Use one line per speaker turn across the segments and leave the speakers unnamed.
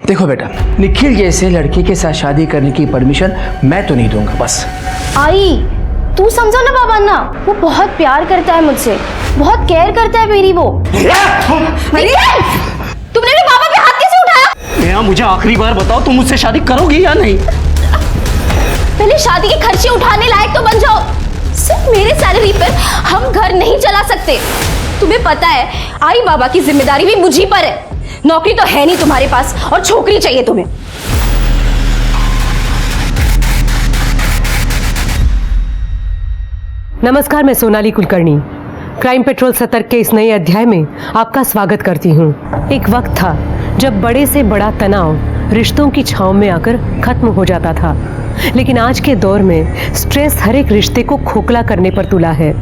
देखो बेटा, निखिल जैसे लड़के के साथ शादी करने की परमिशन मैं तो नहीं दूंगा। बस
आई तू समझो ना बाबा ना, वो बहुत प्यार करता है मुझसे, बहुत केयर करता है मेरी। वो निखिल, तुमने भी बाबा पे हाथ कैसे उठाया?
नेहा मुझे आखिरी बार बताओ, तुम मुझसे शादी करोगी या नहीं?
पहले शादी के खर्चे उठाने लायक तो बन जाओ। सिर्फ मेरे सैलरी पर हम घर नहीं चला सकते। तुम्हें पता है आई बाबा की जिम्मेदारी भी मुझी पर है। नौकरी तो है नहीं तुम्हारे पास और छोकरी चाहिए तुम्हें।
नमस्कार, मैं सोनाली कुलकर्णी क्राइम पेट्रोल सतर्क के इस नए अध्याय में आपका स्वागत करती हूँ। एक वक्त था जब बड़े से बड़ा तनाव रिश्तों की छांव में आकर खत्म हो जाता था, लेकिन आज के दौर में स्ट्रेस हर एक रिश्ते को खोखला करने पर तुला है।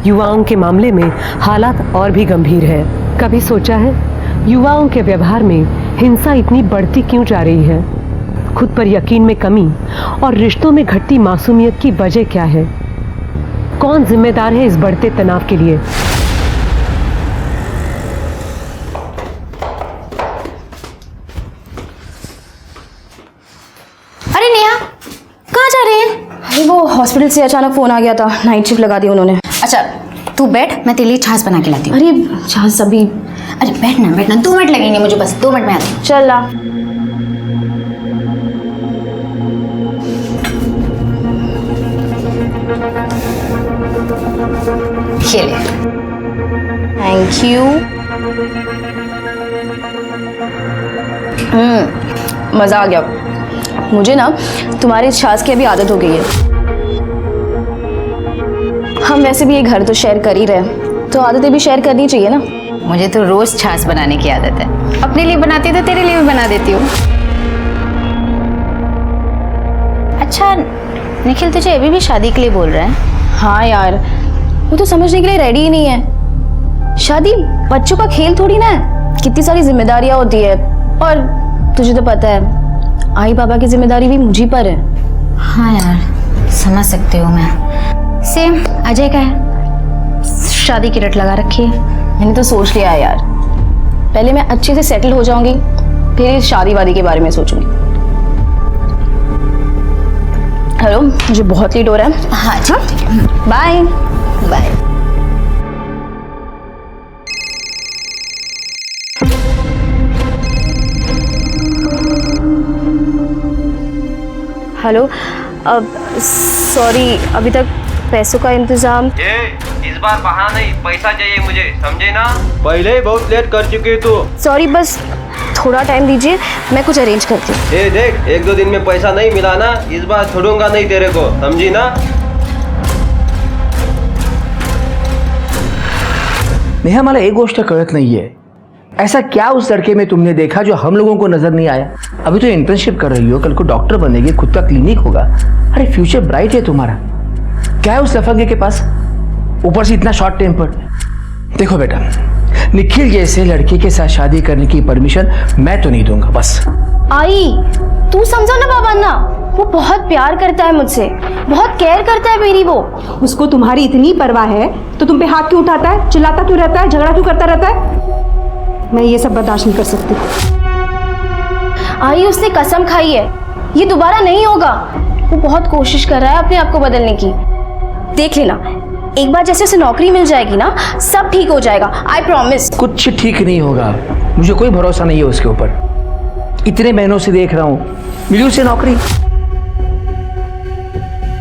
युवाओं के मामले में हालात और भी गंभीर है। कभी सोचा है युवाओं के व्यवहार में हिंसा इतनी बढ़ती क्यों जा रही है? खुद पर यकीन में कमी और रिश्तों में घटती मासूमियत की वजह क्या है? कौन जिम्मेदार है इस बढ़ते तनाव के लिए?
अरे नेहा, कहाँ जा रहे हैं? अरे वो हॉस्पिटल से अचानक फोन आ गया था, नाइट शिफ्ट लगा दी उन्होंने।
अच्छा तू बैठ, मैं तेरे लिए छाछ बना के लाती हूँ।
अरे छाछ अभी।
अरे बैठना 2 मिनट लगेंगे मुझे, बस 2 मिनट में आती हूँ।
चल ला।
ये ले।
Thank you. मजा आ गया। मुझे ना तुम्हारी छाछ की अभी आदत हो गई है। हम वैसे भी ये घर तो शेयर कर ही रहे हैं, तो आदतें भी शेयर करनी चाहिए ना।
मुझे तो रोज छाछ बनाने की आदत है। अपने लिए बनाती तो तेरे लिए भी बना देती हूँ। अच्छा निखिल, तुझे अभी भी शादी के लिए बोल रहा है?
हाँ यार, वो तो समझने के लिए रेडी ही नहीं है। शादी बच्चों का खेल थोड़ी ना है, कितनी सारी जिम्मेदारियां होती है। और तुझे तो पता है आई बाबा की जिम्मेदारी भी मुझी पर है।
हाँ यार, समझ सकती हूँ मैं। सेम अजय का है, शादी की रट लगा रखी है।
मैंने तो सोच लिया है यार, पहले मैं अच्छे से सेटल हो जाऊंगी, फिर शादी वादी के बारे में सोचूंगी। हेलो, मुझे बहुत लेट हो रहा है।
हाँ चल,
बाय
बाय।
हेलो, अब सॉरी, अभी तक पैसों का इंतजाम।
ये इस बार बहाना नहीं, पैसा चाहिए मुझे, समझे ना? पहले ही बहुत लेट कर चुके तू।
सॉरी, बस थोड़ा टाइम दीजिए, मैं कुछ अरेंज करती हूँ।
ये देख, 1-2 दिन में पैसा नहीं मिला ना, इस बार छोड़ूंगा नहीं तेरे को, समझी ना?
नेहा, मला एक गोष्ट कळत नाहीये, ऐसा क्या उस लड़के में तुमने देखा जो हम लोगों को नजर नहीं आया? अभी तो इंटर्नशिप कर रही हो, कल को डॉक्टर बनेगी, खुद का क्लिनिक होगा। अरे फ्यूचर ब्राइट है तुम्हारा। क्या है उस लफंगे के पास? ऊपर से इतना शॉर्ट टेम्पर। देखो बेटा, निखिल जैसे लड़के के साथ शादी करने की परमिशन मैं तो नहीं दूंगा। बस
आई तू समझो ना बाबा ना, वो बहुत प्यार करता है मुझसे, बहुत केयर करता है मेरी। वो
उसको तुम्हारी इतनी परवाह है तो तुम पे हाथ क्यों उठाता है, चिल्लाता क्यों रहता है, झगड़ा क्यों करता रहता है? मैं ये सब बर्दाश्त नहीं कर सकती।
आई उसने कसम खाई है, ये दोबारा नहीं होगा। वो बहुत कोशिश कर रहा है अपने आप को बदलने की। देख लेना, एक बार जैसे उसे नौकरी मिल जाएगी ना, सब ठीक हो जाएगा, आई प्रॉमिस।
कुछ ठीक नहीं होगा, मुझे कोई भरोसा नहीं है उसके ऊपर। इतने महीनों से देख रहा हूं, मिली उसे नौकरी,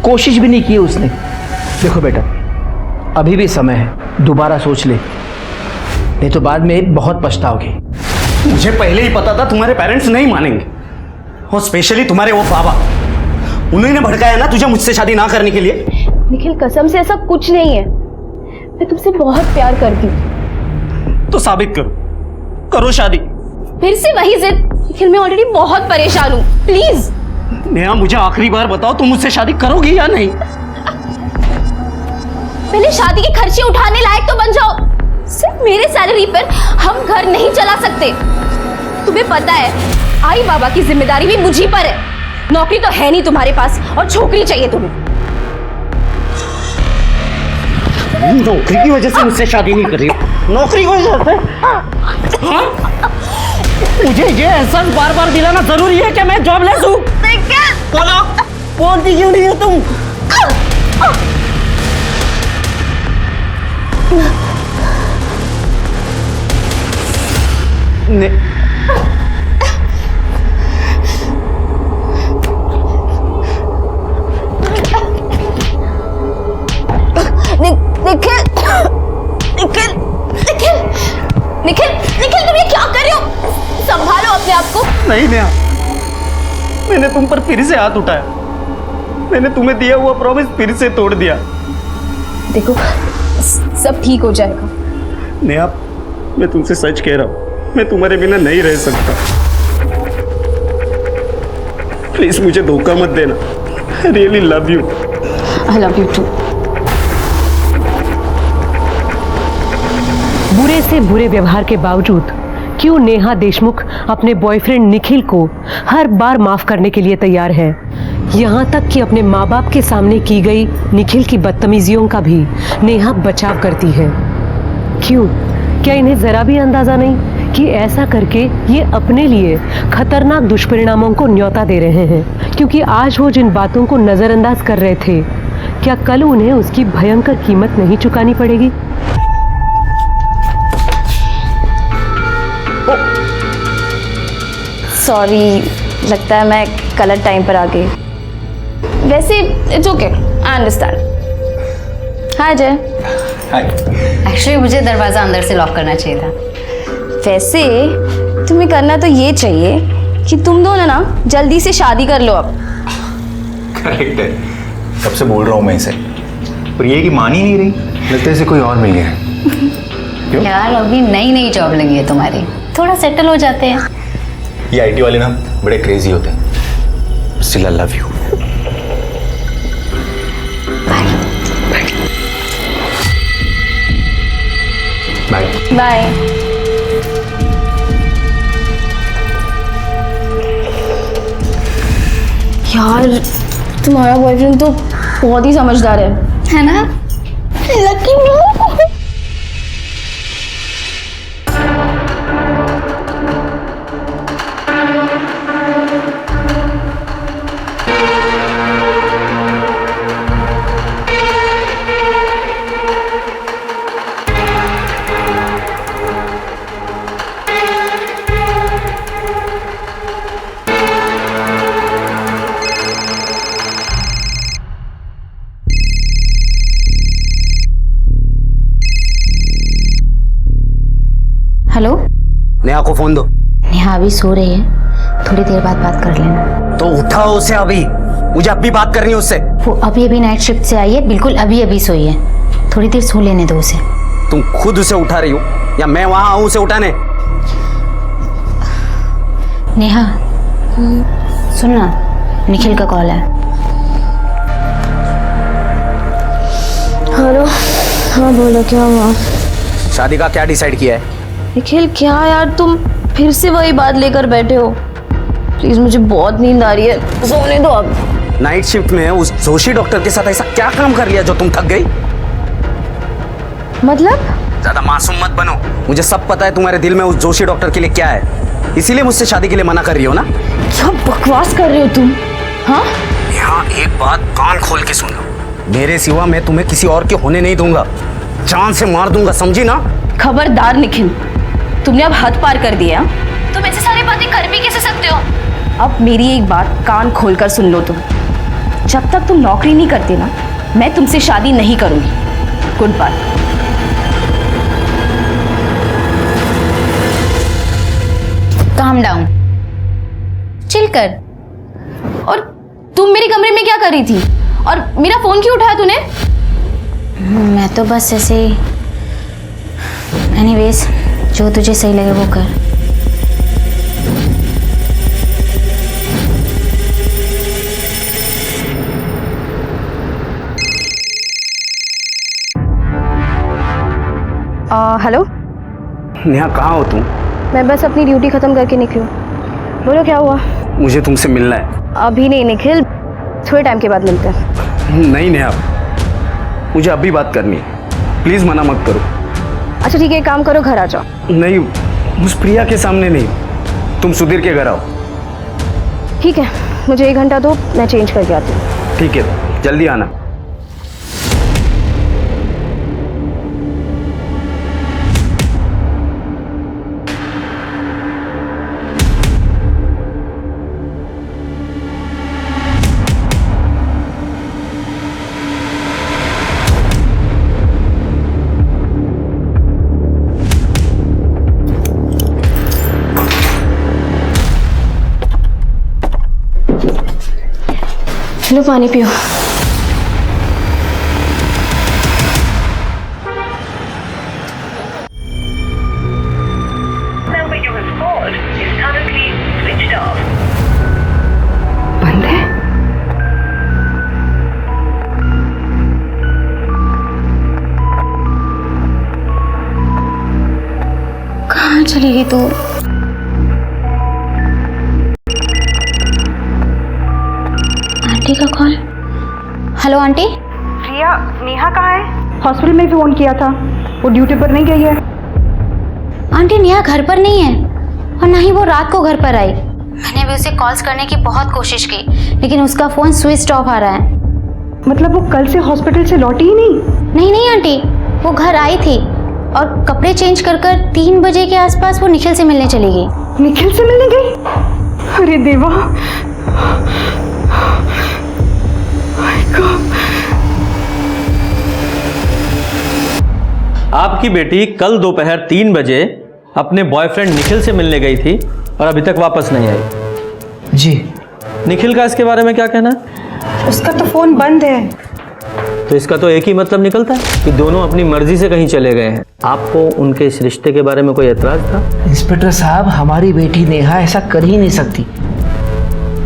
कोशिश भी नहीं की उसने। देखो बेटा, अभी भी समय है, दोबारा सोच ले, नहीं तो बाद में बहुत पछताओगे।
मुझे पहले ही पता था तुम्हारे पेरेंट्स नहीं मानेंगे, और स्पेशली तुम्हारे वो बाबा, उन्होंने भड़काया ना तुझे मुझसे शादी ना करने के लिए।
निखिल, कसम से ऐसा कुछ नहीं है, मैं तुमसे बहुत प्यार करती हूँ।
तो साबित करो शादी।
फिर से वही जिद। निखिल, मैं ऑलरेडी बहुत परेशान हूँ, प्लीज।
नेहा मुझे आखिरी बार बताओ, तुम मुझसे शादी करोगी या नहीं?
पहले शादी के खर्चे उठाने लायक तो बन जाओ। सिर्फ मेरे सैलरी पर हम घर नहीं चला सकते। तुम्हें पता है आई बाबा की जिम्मेदारी भी मुझी पर है। नौकरी तो है नहीं तुम्हारे पास और छोकरी चाहिए तुम्हें।
नौकरी की वजह से मुझसे शादी नहीं कर रही, नौकरी की वजह से? मुझे ये एहसास बार बार दिलाना जरूरी है कि मैं जॉबलेस हूँ। बोलो, बोलती क्यों नहीं हो तुम?
निखिल निखिल निखिल निखिल निखिल तुम ये क्या कर रहे हो? संभालो अपने आप को।
नहीं नेहा, मैंने तुम पर फिर से हाथ उठाया। मैंने तुम्हें दिया हुआ प्रॉमिस फिर से तोड़ दिया।
देखो सब ठीक हो जाएगा।
नेहा, मैं तुमसे सच कह रहा हूँ, मैं तुम्हारे बिना नहीं रह सकता। प्लीज मुझे धोखा मत देना। I really love you.
I love you too.
बुरे से बुरे व्यवहार के बावजूद क्यों नेहा देशमुख अपने बॉयफ्रेंड निखिल को हर बार माफ करने के लिए तैयार है? यहाँ तक कि अपने माँ बाप के सामने की गई निखिल की बदतमीजियों का भी नेहा बचाव करती है। क्यों? क्या इन्हें जरा भी अंदाजा नहीं कि ऐसा करके ये अपने लिए खतरनाक दुष्परिणामों को न्योता दे रहे हैं? क्योंकि आज वो जिन बातों को नजरअंदाज कर रहे थे, क्या कल उन्हें उसकी भयंकर कीमत नहीं चुकानी पड़ेगी?
सॉरी, लगता है मैं गलत टाइम पर आ गई। वैसे इट्स ओके, आई अंडरस्टैंड। हाय जय।
एक्चुअली मुझे दरवाज़ा अंदर से लॉक करना चाहिए था।
वैसे तुम्हें करना तो ये चाहिए कि तुम दोनों ना जल्दी से शादी कर लो अब।
करेक्ट है, कब से बोल रहा हूँ मैं इसे, पर ये कि मान ही नहीं रही। लगता है इसे कोई और मिल गया है। क्यों?
यार अभी नई नई जॉब लगी है तुम्हारी, थोड़ा सेटल हो जाते हैं।
ये आईटी वाले ना बड़े क्रेजी होते हैं। Still I love you. Bye
bye. यार तुम्हारा बॉयफ्रेंड तो बहुत ही समझदार है ना? Lucky no.
हेलो,
नेहा को फोन दो।
नेहा अभी सो रही है, थोड़ी देर बाद बात कर लेना।
तो उठाओ उसे अभी, मुझे अभी बात करनी है उससे।
वो अभी नाइट शिफ्ट से आई है, बिल्कुल अभी सोई है। थोड़ी देर सो लेने दो उसे।
तुम खुद उसे उठा रही हो या मैं वहां आऊं उसे उठाने?
नेहा सुन ना, निखिल का कॉल है।
हेलो। हाँ बोलो, क्या हुआ?
शादी का क्या डिसाइड किया है?
निखिल क्या यार, तुम फिर से वही बात लेकर बैठे हो। प्लीज मुझे बहुत नींद आ रही है, सोने दो अब।
नाइट शिफ्ट में उस जोशी डॉक्टर के साथ ऐसा क्या काम कर लिया जो तुम थक गई?
मतलब?
ज्यादा मासूम मत बनो, मुझे सब पता है तुम्हारे दिल में उस जोशी डॉक्टर के लिए क्या है। इसीलिए मुझसे शादी के लिए मना कर रही हो ना?
क्या बकवास कर रहे हो तुम? हाँ,
यहाँ एक बात कान खोल के सुन लो, मेरे सिवा मैं तुम्हें किसी और के होने नहीं दूंगा। जान से मार दूंगा, समझी ना?
खबरदार निखिल, तुमने अब हद पार कर दिया। तुम ऐसे सारी बातें कर भी कैसे सकते हो? अब मेरी एक बात कान खोलकर सुन लो तुम। जब तक तुम नौकरी नहीं करते ना, मैं तुमसे शादी नहीं करूंगी। Goodbye.
Calm down, chill कर।
और तुम मेरे कमरे में क्या कर रही थी? और मेरा फोन क्यों उठाया तूने?
मैं तो बस ऐसे ही। एनीवेज, जो तुझे सही लगे वो कर।
हेलो।
नेहा कहाँ हो तुम?
मैं बस अपनी ड्यूटी खत्म करके निकली हूँ। बोलो क्या हुआ?
मुझे तुमसे मिलना है।
अभी नहीं निखिल, थोड़े टाइम के बाद मिलते हैं।
नहीं नेहा, मुझे अभी बात करनी है, प्लीज मना मत करो।
अच्छा ठीक है, एक काम करो, घर आ जाओ।
नहीं, उस प्रिया के सामने नहीं, तुम सुधीर के घर आओ।
ठीक है, मुझे 1 घंटा दो, मैं चेंज करके आती हूँ।
ठीक है, जल्दी आना।
लो पानी पियो।
बंद है।
कहाँ चली गई तू? आंटी का call. Hello aunty.
Priya, Neha कहाँ है? हॉस्पिटल में भी फोन किया था, वो ड्यूटी पर नहीं गई है।
आंटी नेहा घर पर नहीं है और ना ही वो रात को घर पर आई। मैंने भी उसे कॉल्स करने की बहुत कोशिश की लेकिन उसका फोन स्विच ऑफ आ रहा है।
मतलब वो कल से हॉस्पिटल से लौटी ही नहीं?
नहीं आंटी, वो घर आई थी और कपड़े चेंज कर 3 बजे के आसपास वो निखिल से मिलने चली गई।
निखिल से मिलने गई? अरे देवा,
आपकी बेटी कल दोपहर 3 बजे अपने बॉयफ्रेंड निखिल से मिलने गई थी और अभी तक वापस नहीं आई।
जी।
निखिल का इसके बारे में क्या कहना है?
उसका तो फोन बंद है।
तो इसका तो एक ही मतलब निकलता है कि दोनों अपनी मर्जी से कहीं चले गए हैं। आपको उनके इस रिश्ते के बारे में कोई एतराज था?
इंस्पेक्टर साहब, हमारी बेटी नेहा ऐसा कर ही नहीं सकती।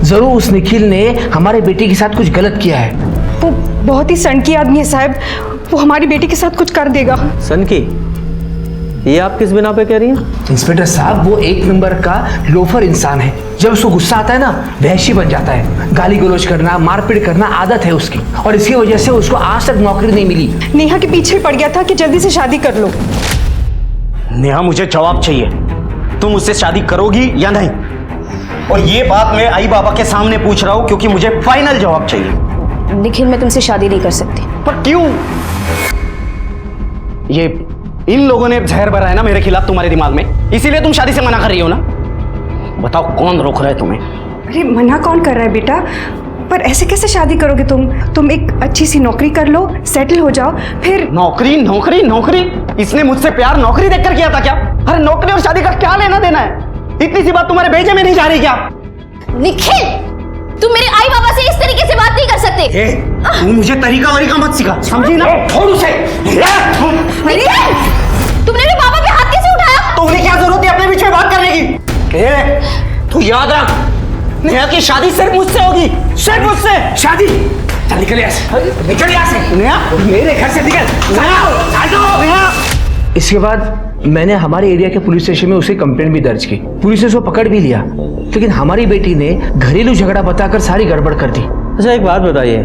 जरूर उस निखिल ने हमारे बेटी के साथ कुछ गलत किया है।
वो बहुत ही सनकी आदमी है साहब, वो हमारी बेटी के साथ कुछ कर देगा।
सन की, ये आप किस बिना पे कह रही हैं?
इंस्पेक्टर साहब, वो 1 नंबर का लोफर इंसान है। जब उसको गुस्सा आता है ना, वहशी बन जाता है। गाली गलौज करना, मारपीट करना आदत है उसकी, और इसकी वजह से उसको आज तक नौकरी नहीं मिली।
नेहा के पीछे पड़ गया था कि जल्दी से शादी कर लो।
नेहा, मुझे जवाब चाहिए, तुम उससे शादी करोगी या नहीं? और ये बात मैं आई बाबा के सामने पूछ रहा हूं क्योंकि मुझे फाइनल जवाब चाहिए।
निखिल, मैं तुमसे शादी नहीं कर सकती।
पर क्यों? ये इन लोगों ने जहर भरा है ना मेरे खिलाफ तुम्हारे दिमाग में, इसीलिए तुम शादी से मना कर रही हो ना? बताओ कौन रोक रहा है तुम्हें?
अरे मना कौन कर रहा है बेटा, पर ऐसे कैसे शादी करोगे तुम एक अच्छी सी नौकरी कर लो, सेटल हो जाओ, फिर।
नौकरी नौकरी नौकरी? इसने मुझसे प्यार नौकरी देखकर किया था क्या? अरे नौकरी और शादी का क्या लेना देना है? इतनी सी बात तुम्हारे भेजे में नहीं जा रही क्या?
निखिल, तुम मेरे आई बाबा से इस तरीके से बात नहीं कर सकते।
तू मुझे तरीका वरीका मत सिखा, समझी ना? छोड़ उसे।
निखिल, तुमने मेरे बाबा पे हाथ कैसे उठाया?
तो उन्हें क्या जरूरत है अपने बीच में बात करने की? तू याद रख, नेहा की शादी सिर्फ मुझसे होगी, सिर्फ मुझसे। शादी? चल निकल यहाँ से, निकल यहाँ से। नेहा, मेरे घर से निकल। नेहा।
इसके बाद मैंने हमारे एरिया के पुलिस स्टेशन में उसकी कंप्लेंट भी दर्ज की। पुलिस ने उसको पकड़ भी लिया, लेकिन हमारी बेटी ने घरेलू झगड़ा बताकर सारी गड़बड़ कर दी।
अच्छा, एक बात बताइए,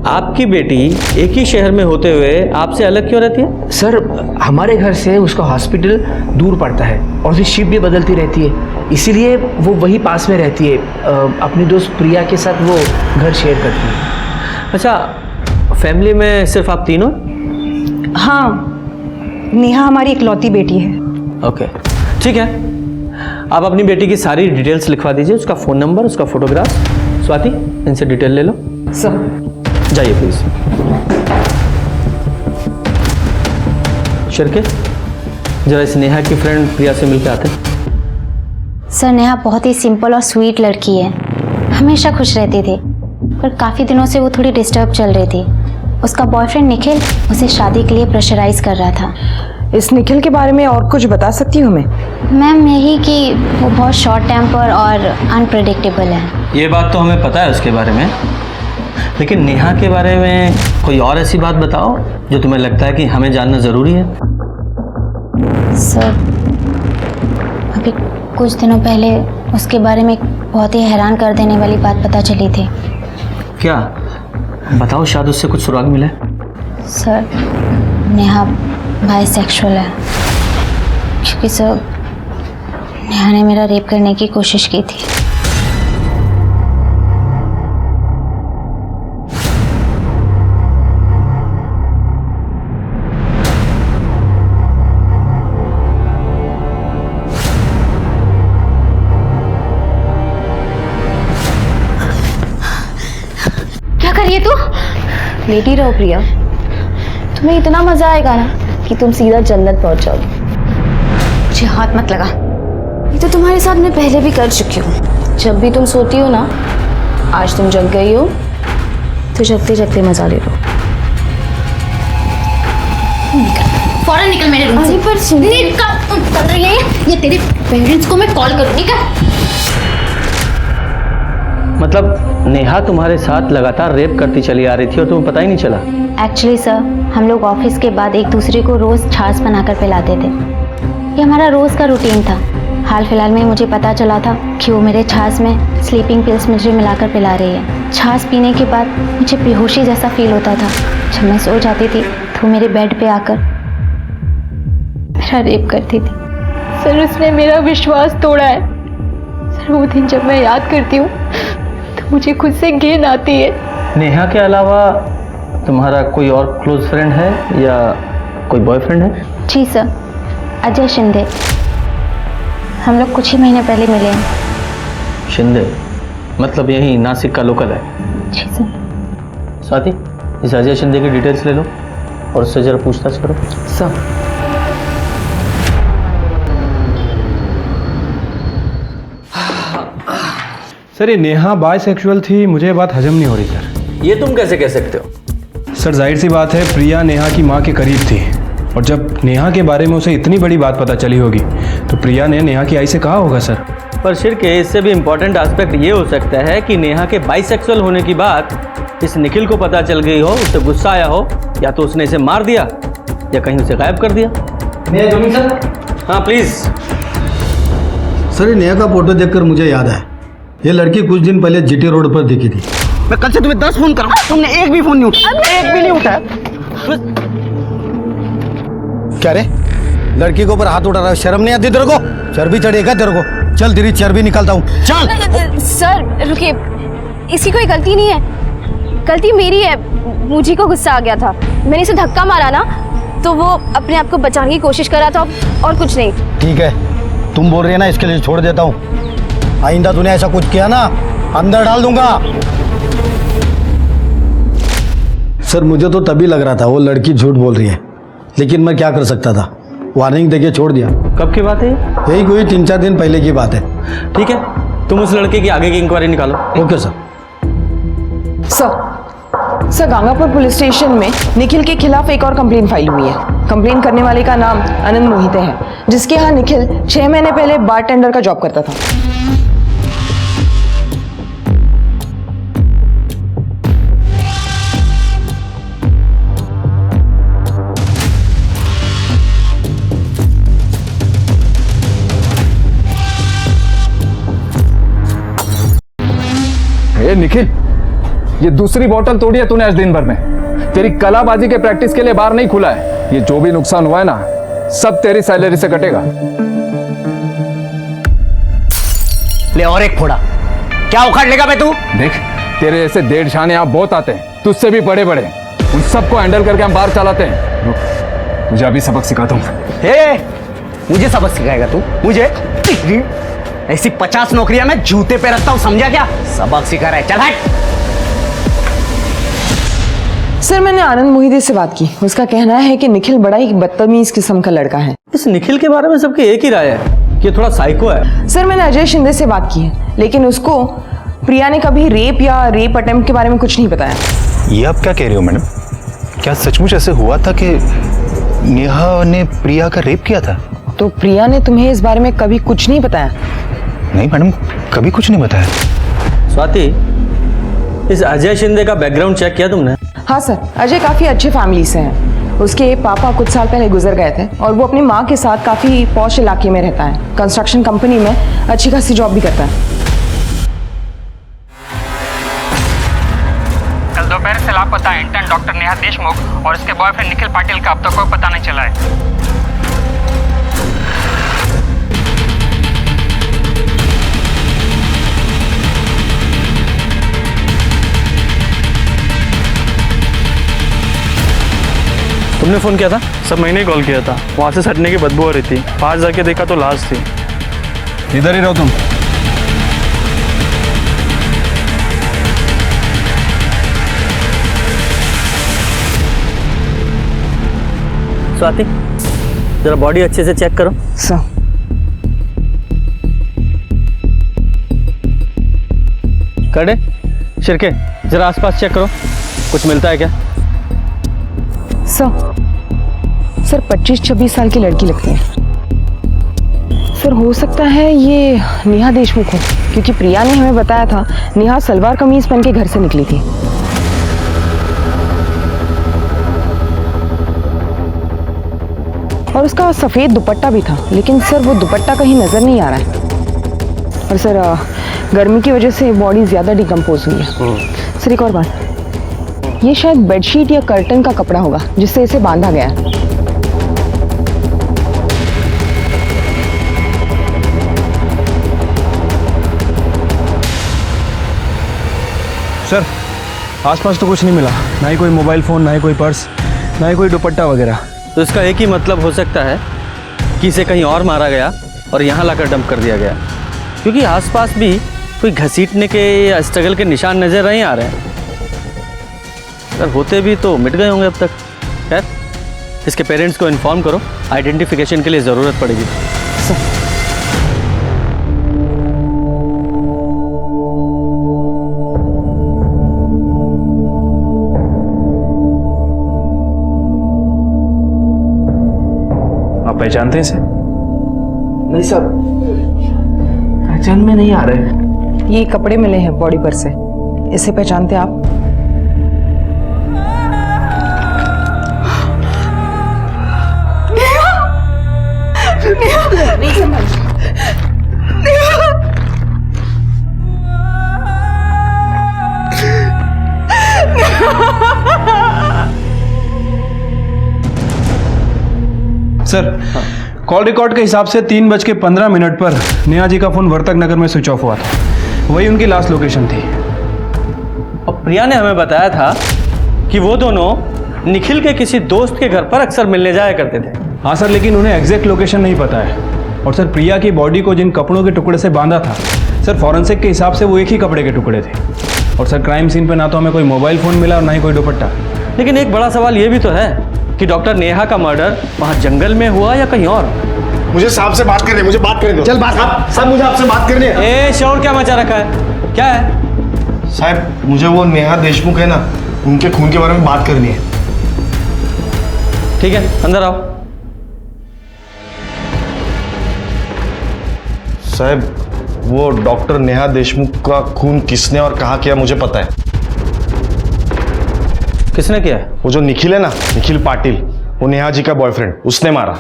आपकी बेटी एक ही शहर में होते हुए आपसे अलग क्यों रहती है?
सर, हमारे घर से उसका हॉस्पिटल दूर पड़ता है और उसकी शिफ्ट भी बदलती रहती है, इसीलिए वो वही पास में रहती है। अपनी दोस्त प्रिया के साथ वो घर शेयर करती है।
अच्छा, फैमिली में सिर्फ आप तीनों?
हाँ, नेहा हमारी इकलौती बेटी है।
ओके, ठीक है। आप अपनी बेटी की सारी डिटेल्स लिखवा दीजिए, उसका फ़ोन नंबर, उसका फोटोग्राफ। स्वाति, इनसे डिटेल ले लो।
सर
जाइए प्लीज। शिरके, जरा इस नेहा की फ्रेंड प्रिया से मिलकर आते हैं।
सर, नेहा बहुत ही सिंपल और स्वीट लड़की है, हमेशा खुश रहती थी, पर काफ़ी दिनों से वो थोड़ी डिस्टर्ब चल रही थी। उसका बॉयफ्रेंड निखिल उसे शादी के लिए प्रेशराइज कर रहा था।
इस निखिल के बारे में और कुछ बता सकती हूँ मैं?
मैम, यही कि वो बहुत शॉर्ट टेम्पर और अनप्रेडिक्टेबल है।
ये बात तो हमें पता है उसके बारे में, लेकिन नेहा के बारे में कोई और ऐसी बात बताओ जो तुम्हें लगता है कि हमें जानना ज़रूरी है।
सर, अभी कुछ दिनों पहले उसके बारे में एक बहुत ही हैरान कर देने वाली बात पता चली थी।
क्या? बताओ, शायद उससे कुछ सुराग मिले।
सर, नेहा बाइसेक्सुअल है, क्योंकि सर नेहा ने मेरा रेप करने की कोशिश की थी।
क्या कर रही है तू?
लेटी रहो प्रिया, तुम्हें इतना मजा आएगा ना कि तुम सीधा जन्नत पहुंच जाओगे।
मुझे हाथ मत लगा, ये तो तुम्हारे साथ मैं पहले भी कर चुकी हूँ।
जब भी तुम सोती हो ना, आज तुम जग गई हो तो जगते जगते मजा ले लो।
फौरन निकल मेरे रूम से। पर निकल कर रही है ये तेरे पेरेंट्स को मैं कॉल करूँ। निकल।
मतलब नेहा तुम्हारे साथ लगातार रेप करती चली आ रही थी और तुम्हें पता ही नहीं चला?
एक्चुअली सर, हम लोग ऑफिस के बाद एक दूसरे को रोज छाछ बनाकर पिलाते थे। ये हमारा रोज का रूटीन था। हाल फिलहाल में मुझे पता चला था कि वो मेरे छाछ में स्लीपिंग पिल्स मुझे मिलाकर पिला रही है। छाछ पीने के बाद मुझे बेहोशी जैसा फील होता था। जब मैं सो जाती थी तो मेरे बेड पे आकर मेरा रेप करती थी।
सर, उसने मेरा विश्वास तोड़ा है। सर, वो दिन जब मैं याद करती हूँ तो मुझे खुद से घिन आती है।
नेहा के अलावा तुम्हारा कोई और क्लोज फ्रेंड है या कोई बॉयफ्रेंड है?
जी सर, अजय शिंदे। हम लोग कुछ ही महीने पहले मिले हैं।
शिंदे मतलब यही नासिक का लोकल है?
जी सर।
स्वाति, इस अजय शिंदे की डिटेल्स ले लो और उससे जरा पूछताछ करो।
सर,
सर ये नेहा बायसेक्सुअल थी, मुझे ये बात हजम नहीं हो रही सर।
ये तुम कैसे कह सकते हो?
सर जाहिर सी बात है, प्रिया नेहा की माँ के करीब थी और जब नेहा के बारे में उसे इतनी बड़ी बात पता चली होगी तो प्रिया ने नेहा की आई से कहा होगा सर।
पर शिरके, इससे भी इम्पोर्टेंट एस्पेक्ट ये हो सकता है कि नेहा के बाइसेक्सुअल होने की बात इस निखिल को पता चल गई हो, उसे गुस्सा आया हो, या तो उसने इसे मार दिया या कहीं उसे गायब कर दिया। हाँ प्लीज।
सर, नेहा का फोटो देखकर मुझे याद आया, ये लड़की कुछ दिन पहले जीटी रोड पर दिखी थी।
मैं कल से तुम्हें 10 फोन कर रहा हूं, तुमने एक भी फोन नहीं उठाया। एक भी नहीं उठाया।
क्या रे, लड़की के ऊपर हाथ उठा रहा है? शर्म नहीं आती तेरे को? चर्बी चढ़ेगा तेरे को? चल तेरी चर्बी निकालता हूँ, चल।
सर रुकिए, इसकी कोई गलती नहीं है, गलती मेरी है। मुझे को गुस्सा आ गया था, मैंने इसे धक्का मारा ना, तो वो अपने आप को बचाने की कोशिश कर रहा था और कुछ नहीं।
ठीक है, तुम बोल रही है ना, इसके लिए छोड़ देता हूँ। आइंदा तूने ऐसा कुछ किया ना, अंदर डाल दूंगा। सर, मुझे तो तभी लग रहा था वो लड़की झूठ बोल रही है, लेकिन मैं क्या कर सकता था, वार्निंग देके छोड़ दिया।
कब की बात है?
यही कोई 3-4 दिन पहले की बात है।
ठीक है, तुम उस लड़के की आगे की इंक्वायरी निकालो।
Okay sir.
Sir, Gangapur police station में निखिल के खिलाफ एक और कंप्लेंट फाइल हुई है। कंप्लेंट करने वाले का नाम आनंद मोहिते है, जिसके यहाँ निखिल 6 महीने पहले बारटेंडर का जॉब करता था।
ए निखिल, ये दूसरी बोतल तोड़ी है तूने आज दिन भर में। तेरी कलाबाजी के प्रैक्टिस के लिए बाहर नहीं खुला है। ये जो भी नुकसान हुआ है ना, सब तेरी सैलरी से कटेगा।
ले और एक फोड़ा, क्या उखाड़ लेगा बे तू?
देख, तेरे ऐसे डेढ़ शाने यहाँ बहुत आते हैं, तुझसे भी बड़े बड़े, उन सबको हैंडल करके हम बाहर चलाते हैं। रुक, तुझे अभी सबक सिखाता हूँ।
हे, मुझे सबक सिखाएगा तू? मुझे? ऐसी 50 नौकरियां मैं जूते पे रखता हूं, समझा क्या? सबक सिखा रहा है, चल हट।
सर, मैंने आनंद मोहिते से बात की। उसका कहना है कि निखिल बड़ा ही बदतमीज किस्म का लड़का है।
इस निखिल के बारे में सबकी एक ही राय है कि थोड़ा साइको है।
सर, मैंने अजय शिंदे से बात की है, लेकिन उसको प्रिया ने कभी रेप या रेप अटेम्प्ट के बारे में कुछ नहीं बताया।
ये आप क्या कह रही हो मैडम? क्या सचमुच ऐसे हुआ था कि नेहा ने प्रिया का रेप किया था?
तो प्रिया ने तुम्हें इस बारे में कभी कुछ नहीं बताया?
नहीं मैडम, कभी कुछ नहीं बताया।
स्वाति, इस अजय शिंदे का बैकग्राउंड चेक किया तुमने?
हाँ सर, अजय काफ़ी अच्छे फैमिली से हैं। उसके पापा कुछ साल पहले गुजर गए थे और वो अपनी माँ के साथ काफ़ी पॉश इलाके में रहता है। कंस्ट्रक्शन कंपनी में अच्छी खासी जॉब भी करता है।
कल दोपहर से लापता इंटर्न डॉक्टर नेहा देशमुख और उसके बॉयफ्रेंड निखिल पाटिल का अब तक कोई पता नहीं चला है।
तुमने फ़ोन किया था?
सब मैंने ही कॉल किया था। वहाँ से सटने की बदबू आ रही थी। पास जाके देखा तो लाश थी।
इधर ही रहो तुम।
स्वाति, जरा बॉडी अच्छे से चेक करो।
सर
करे शिरके, जरा आसपास चेक करो, कुछ मिलता है क्या?
सर 25-26 साल की लड़की लगती है। सर हो सकता है ये नेहा देशमुख हो, क्योंकि प्रिया ने हमें बताया था नेहा सलवार कमीज पहन के घर से निकली थी। और उसका सफ़ेद दुपट्टा भी था, लेकिन सर वो दुपट्टा कहीं नज़र नहीं आ रहा है। और सर गर्मी की वजह से बॉडी ज़्यादा डिकम्पोज हुई है। सर एक और बात, ये शायद बेडशीट या कर्टन का कपड़ा होगा जिससे इसे बांधा गया है।
सर आसपास तो कुछ नहीं मिला, ना ही कोई मोबाइल फ़ोन, ना ही कोई पर्स, ना ही कोई दुपट्टा वगैरह।
तो इसका एक ही मतलब हो सकता है कि इसे कहीं और मारा गया और यहाँ लाकर डंप कर दिया गया, क्योंकि आसपास भी कोई घसीटने के या स्ट्रगल के निशान नज़र नहीं आ रहे हैं। अगर होते भी तो मिट गए होंगे अब तक। खैर, इसके पेरेंट्स को इन्फॉर्म करो, आइडेंटिफिकेशन के लिए ज़रूरत पड़ेगी।
आप पहचानते हैं इसे?
नहीं सर, पहचान में नहीं आ रहे।
ये कपड़े मिले हैं बॉडी पर से, इसे पहचानते हैं आप?
सर कॉल रिकॉर्ड के हिसाब से 3:15 पर नेहा जी का फोन वर्तक नगर में स्विच ऑफ हुआ था। वही उनकी लास्ट लोकेशन थी।
और प्रिया ने हमें बताया था कि वो दोनों निखिल के किसी दोस्त के घर पर अक्सर मिलने जाया करते थे।
हाँ सर, लेकिन उन्हें एग्जैक्ट लोकेशन नहीं पता है। और सर प्रिया की बॉडी को जिन कपड़ों के टुकड़े से बांधा था, सर फॉरेंसिक के हिसाब से वो एक ही कपड़े के टुकड़े थे। और सर क्राइम सीन पे ना तो हमें कोई मोबाइल फ़ोन मिला और ना ही कोई दुपट्टा।
लेकिन एक बड़ा सवाल ये भी तो है कि डॉक्टर नेहा का मर्डर वहाँ जंगल में हुआ या कहीं और।
मुझे साहब से बात करनी है, मुझे बात करने दो। चल बात साहब, मुझे आपसे बात करनी है।
ए शोर क्या मचा रखा है, क्या है?
साहब मुझे वो नेहा देशमुख है ना, उनके खून के बारे में बात करनी है।
ठीक है, अंदर आओ।
साहब वो डॉक्टर नेहा देशमुख का खून किसने और कहाँ किया मुझे पता है।
किसने किया है?
वो जो निखिल है ना, निखिल पाटिल, वो नेहा जी का बॉयफ्रेंड, उसने मारा।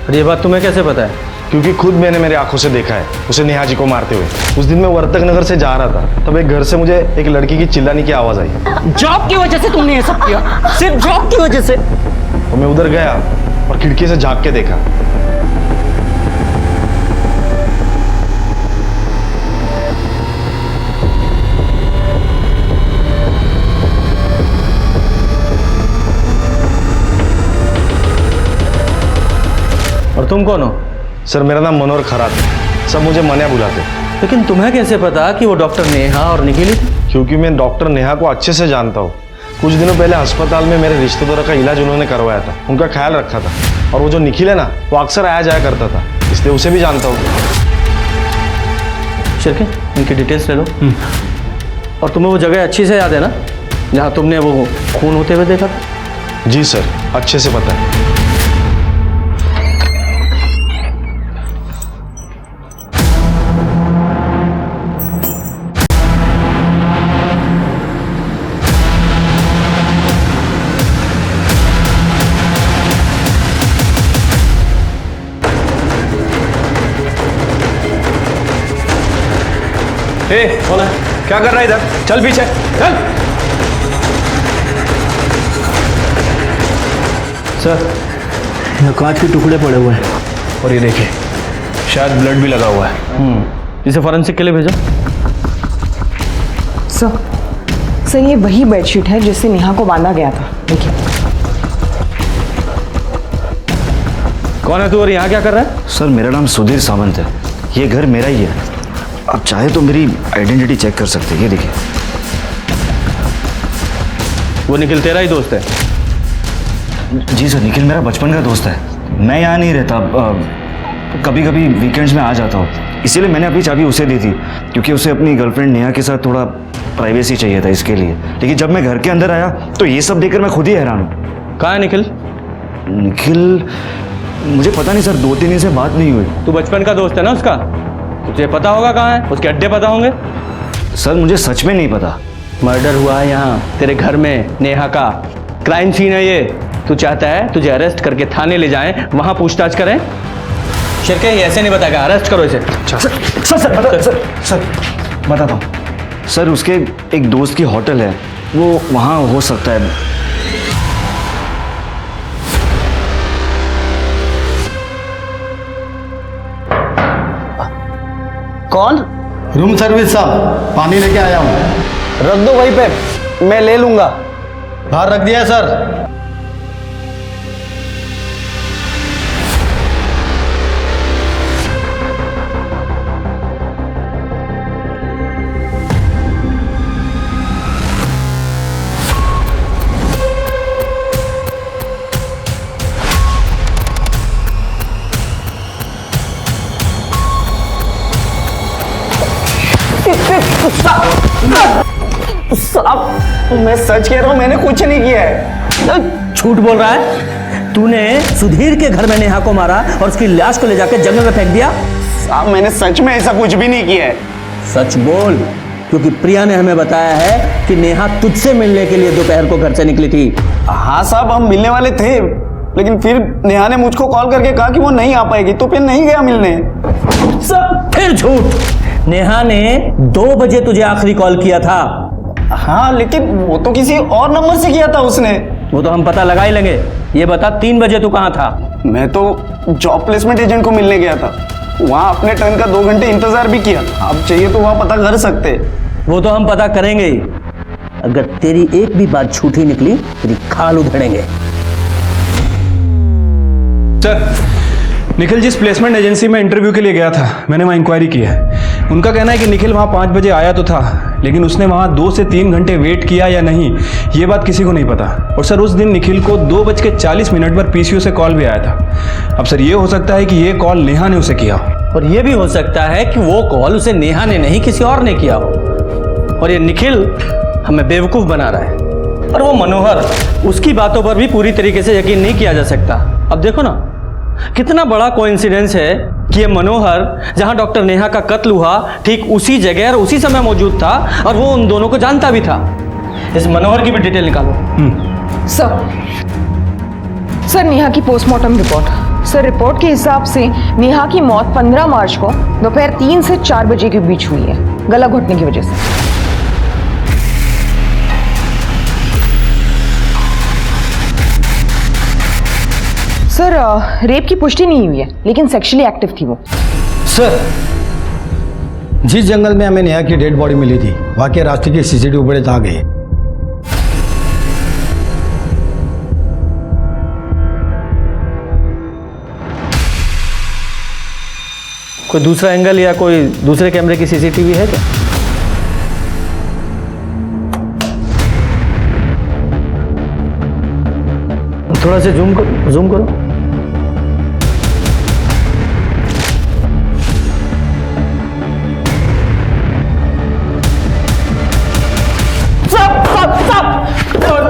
और ये बात तुम्हें कैसे पता है?
क्योंकि खुद मैंने मेरी आंखों से देखा है उसे नेहा जी को मारते हुए। उस दिन मैं वर्तक नगर से जा रहा था, तब एक घर से मुझे एक लड़की की चिल्लाने की आवाज आई।
जॉब की वजह से तुमने ये सब किया, सिर्फ जॉब की वजह से।
तो मैं उधर गया और खिड़की से झांक के देखा।
और तुम कौन हो?
सर मेरा नाम मनोहर खरात है, सब मुझे मनिया बुलाते।
लेकिन तुम्हें कैसे पता कि वो डॉक्टर नेहा और निखिल?
क्योंकि मैं डॉक्टर नेहा को अच्छे से जानता हूँ। कुछ दिनों पहले अस्पताल में मेरे रिश्तेदारों का इलाज उन्होंने करवाया था, उनका ख्याल रखा था। और वो जो निखिल है ना, वो अक्सर आया जाया करता था, इसलिए उसे भी जानता हूँ।
शिरके, इनकी डिटेल्स ले लो। और तुम्हें वो जगह अच्छी से याद है ना जहाँ तुमने वो खून होते हुए देखा था?
जी सर, अच्छे से पता है।
कौन है? क्या कर रहा है इधर? चल पीछे चल। सर यहाँ कांच के टुकड़े पड़े हुए हैं और ये देखिए शायद ब्लड भी लगा हुआ है।
इसे फॉरेंसिक के लिए भेजो।
सर ये वही बेडशीट है जिससे नेहा को बांधा गया था। देखिए
कौन है तू और यहाँ क्या कर रहा है?
सर मेरा नाम सुधीर सावंत है, ये घर मेरा ही है। आप चाहे तो मेरी आइडेंटिटी चेक कर सकते हैं, ये देखिए।
वो निखिल तेरा ही दोस्त है?
जी सर, निखिल मेरा बचपन का दोस्त है। मैं यहाँ नहीं रहता, कभी कभी वीकेंड्स में आ जाता हूँ, इसीलिए मैंने अपनी चाबी उसे दी थी, क्योंकि उसे अपनी गर्लफ्रेंड नेहा के साथ थोड़ा प्राइवेसी चाहिए था इसके लिए। लेकिन जब मैं घर के अंदर आया तो ये सब देखकर मैं खुद ही हैरान हूँ।
कहाँ है निखिल?
निखिल मुझे पता नहीं सर, 2-3 दिन से बात नहीं हुई।
तू बचपन का दोस्त है ना उसका, तुझे पता होगा कहाँ है, उसके अड्डे पता होंगे।
सर मुझे सच में नहीं पता।
मर्डर हुआ है यहाँ तेरे घर में, नेहा का क्राइम सीन है ये। तू चाहता है तुझे अरेस्ट करके थाने ले जाएं, वहां पूछताछ करें? शिरके ये ऐसे नहीं बताएगा, अरेस्ट करो इसे।
सर बताता हूँ सर, उसके एक दोस्त की होटल है, वो वहाँ हो सकता है।
कौन?
रूम सर्विस साहब, पानी लेके आया हूँ।
रख दो वहीं पे, मैं ले लूंगा।
बाहर रख दिया सर।
साहब मैं सच कह रहा हूँ, मैंने कुछ नहीं किया है।
झूठ बोल रहा है? तूने सुधीर के घर में नेहा को मारा और उसकी लाश को ले जाकर जंगल में फेंक दिया?
साहब मैंने सच में ऐसा कुछ भी नहीं किया है।
सच बोल, क्योंकि प्रिया ने हमें बताया है कि नेहा तुझसे मिलने के लिए दोपहर को घर से निकली थी।
हाँ साहब, हम मिलने वाले थे, लेकिन फिर नेहा ने मुझको कॉल करके कहा कि वो नहीं आ पाएगी, तो फिर नहीं गया मिलने।
सब फिर झूठ। नेहा ने 2 बजे तुझे आखिरी कॉल किया था।
हाँ, लेकिन वो तो किसी और नंबर से किया था उसने।
वो तो हम पता लगा ही लेंगे। ये बता 3 बजे तू कहाँ था?
मैं तो जॉब प्लेसमेंट एजेंट को मिलने गया था, वहाँ अपने टर्न का 2 घंटे इंतजार भी किया। आप चाहिए तो वहाँ पता कर सकते।
वो तो हम पता करेंगे ही। अगर तेरी एक भी बात झूठी निकली तेरी खाल उधेड़ेंगे।
सर निखिल जिस प्लेसमेंट एजेंसी में इंटरव्यू के लिए गया था, मैंने वहाँ इंक्वायरी की है। उनका कहना है कि निखिल वहाँ 5 बजे आया तो था, लेकिन उसने वहाँ 2 से 3 घंटे वेट किया या नहीं, ये बात किसी को नहीं पता। और सर उस दिन निखिल को 2:40 पर पीसीओ से कॉल भी आया था। अब सर ये हो सकता है कि ये कॉल नेहा ने उसे किया,
और ये भी हो सकता है कि वो कॉल उसे नेहा ने नहीं किसी और ने किया हो। और ये निखिल हमें बेवकूफ़ बना रहा है। और वो मनोहर, उसकी बातों पर भी पूरी तरीके से यकीन नहीं किया जा सकता। अब देखो ना कितना बड़ा कोइंसिडेंस है कि ये मनोहर जहां डॉक्टर नेहा का कत्ल हुआ ठीक उसी जगह और उसी समय मौजूद था, और वो उन दोनों को जानता भी था। इस मनोहर की भी डिटेल निकालो।
सर नेहा की पोस्टमार्टम रिपोर्ट। सर रिपोर्ट के हिसाब से नेहा की मौत 15 मार्च को दोपहर 3 से 4 बजे के बीच हुई है, गला घुटने की वजह से। सर रेप की पुष्टि नहीं हुई है, लेकिन सेक्सुअली एक्टिव थी वो।
सर जिस जंगल में हमें नेहा की डेड बॉडी मिली थी, वहाँ के रास्ते की सीसीटीवी फुटेज आ गई।
कोई दूसरा एंगल या कोई दूसरे कैमरे की सीसीटीवी है क्या? थोड़ा सा जूम करो।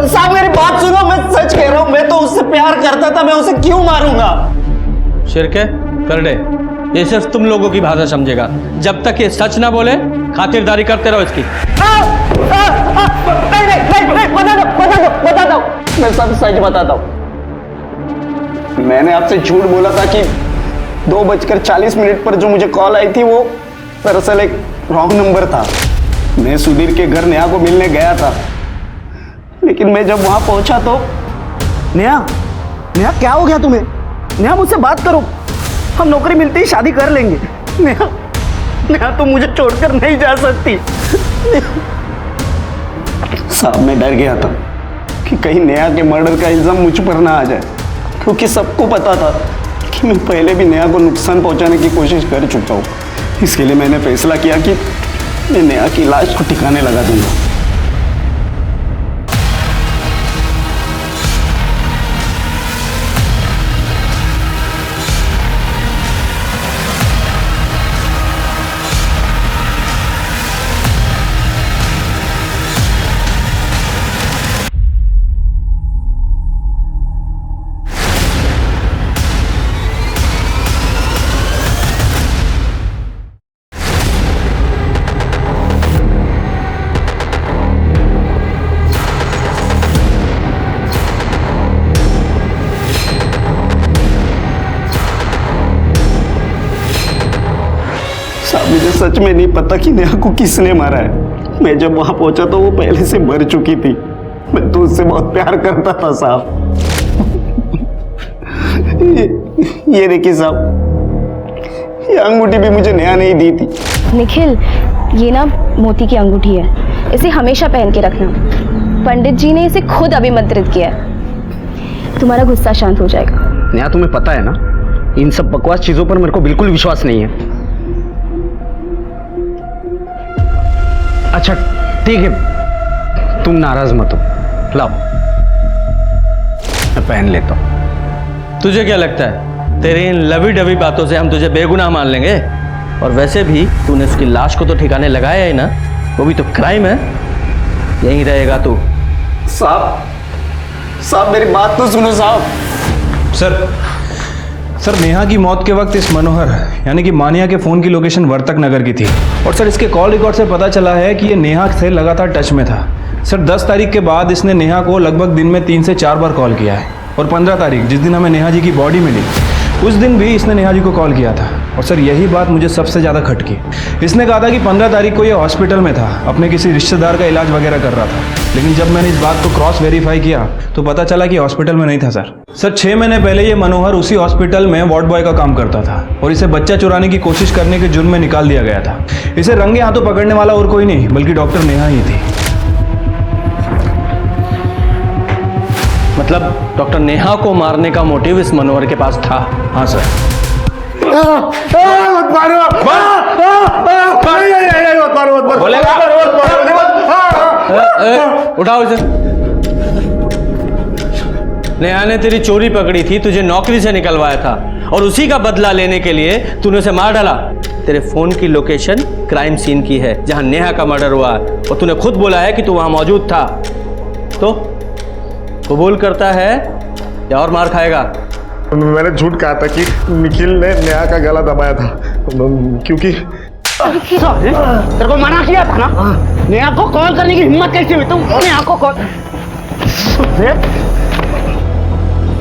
साहब मेरी बात सुनो, मैं सच कह रहा हूँ, मैं तो उससे प्यार करता था, मैं उसे क्यों मारूंगा?
शिरके कर दे, ये सिर्फ तुम लोगों की भाषा समझेगा। जब तक ये सच ना बोले खातिरदारी करते रहो इसकी।
बता दो, मैं सब सच बताता हूँ। मैंने आपसे झूठ बोला था कि 2:40 पर जो मुझे कॉल आई थी वो दरअसल एक रॉन्ग नंबर था। मैं सुधीर के घर नेहा को मिलने गया था, लेकिन मैं जब वहां पहुंचा तो नेहा क्या हो गया तुम्हें? नेहा मुझसे बात करो, हम नौकरी मिलते ही शादी कर लेंगे। नेहा तुम मुझे छोड़कर नहीं जा सकती। साहब मैं डर गया था कि कहीं नेहा के मर्डर का इल्जाम मुझ पर ना आ जाए, क्योंकि सबको पता था
मैं पहले भी नेहा को नुकसान पहुंचाने की कोशिश कर चुका हूँ। इसके लिए मैंने फैसला किया कि मैं नेहा की लाश को ठिकाने लगा दूंगा। मुझे सच में नहीं पता कि नेहा को किसने मारा है। मैं जब वहां पहुंचा तो वो पहले से मर चुकी थी। मैं तो उससे बहुत प्यार करता था साहब। ये देखिए साहब, ये अंगूठी भी मुझे नेहा ने ही दी थी।
निखिल, ये ना मोती की अंगूठी है, इसे हमेशा पहन के रखना। पंडित जी ने इसे खुद अभिमंत्रित किया है। तुम्हारा गुस्सा शांत हो जाएगा।
नेहा, तुम्हें पता है ना, इन सब बकवास चीजों पर मेरे को बिल्कुल विश्वास नहीं है। अच्छा ठीक है, तुम नाराज मत हो, लाओ मैं पहन लेता हूं।
तुझे क्या लगता है तेरी इन लवी डवी बातों से हम तुझे बेगुनाह मान लेंगे? और वैसे भी तूने उसकी लाश को तो ठिकाने लगाया ही ना, वो भी तो क्राइम है। यहीं रहेगा तू।
साहब मेरी बात तो सुनो साहब।
सर नेहा की मौत के वक्त इस मनोहर यानी कि मानिया के फ़ोन की लोकेशन वर्तक नगर की थी। और सर इसके कॉल रिकॉर्ड से पता चला है कि ये नेहा से लगातार टच में था। सर 10 तारीख के बाद इसने नेहा को लगभग दिन में 3 से 4 बार कॉल किया है। और 15 तारीख जिस दिन हमें नेहा जी की बॉडी मिली, उस दिन भी इसने नेहा जी को कॉल किया था। और सर यही बात मुझे सबसे ज़्यादा खटकी। इसने कहा था कि 15 तारीख को ये हॉस्पिटल में था, अपने किसी रिश्तेदार का इलाज वगैरह कर रहा था। लेकिन जब मैंने इस बात को क्रॉस वेरीफाई किया तो पता चला कि हॉस्पिटल में नहीं था। सर 6 महीने पहले ये मनोहर उसी हॉस्पिटल में वार्ड बॉय का काम करता था और इसे बच्चा चुराने की कोशिश करने के जुर्म में निकाल दिया गया था। इसे रंगे हाथों पकड़ने वाला और कोई नहीं बल्कि डॉक्टर नेहा ही थी।
मतलब डॉक्टर नेहा को मारने का मोटिव इस मनोहर के पास था? हाँ सर। उठाओ इसे। नेहा ने तेरी चोरी पकड़ी थी, तुझे नौकरी से निकलवाया था और उसी का बदला लेने के लिए तूने उसे मार डाला। तेरे फोन की लोकेशन क्राइम सीन की है जहां नेहा का मर्डर हुआ है और तूने खुद बोला है कि तू वहां मौजूद था। तो कबूल करता है या और मार खाएगा?
मैंने झूठ कहा था कि निखिल ने नेहा का गला दबाया था, क्योंकि
तेरे को मना किया था ना, नेहा को कॉल करने की हिम्मत कैसे हुई? तुम नेहा को कॉल,